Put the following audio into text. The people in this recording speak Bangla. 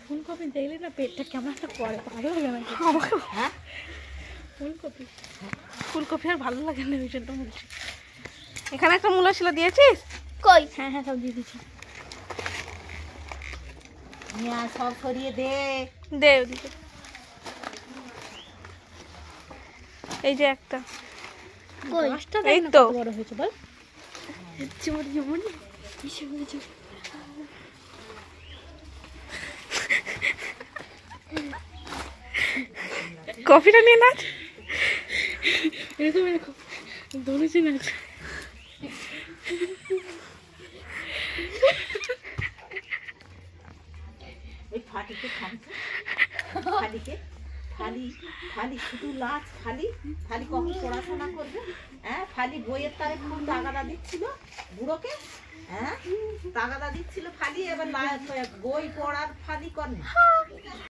ফুলকপি দেখলে না পেটটা কেমন একটা করে, ভালো লাগে না আমাকে। হ্যাঁ ফুলকপি ফুলকপি আর ভালো লাগে না, ওই জন্য বলছি। এখানে একটা মূলা ছিল, দিয়েছিস? কই? হ্যাঁ হ্যাঁ সব দিয়ে দিচ্ছি। সব সরিয়ে দে দে ওদিকে। এই যে একটা গাছটা এই তো বড় হয়েছে, বল যেমন কফিটা নিয়ে নাচ, এরকম এরকম ধরেছি নাচ। ওই ফাটিকে ফালিকে ফালি ফালি শুধু লাচ ফালি ফালি কখন পড়াশোনা করবে? হ্যাঁ ফালি বইয়ের তারে খুব তাগাদা দিচ্ছিল বুড়োকে, হ্যাঁ তাগাদা দিচ্ছিল ফালি, এবার বই পড়ার ফালি করে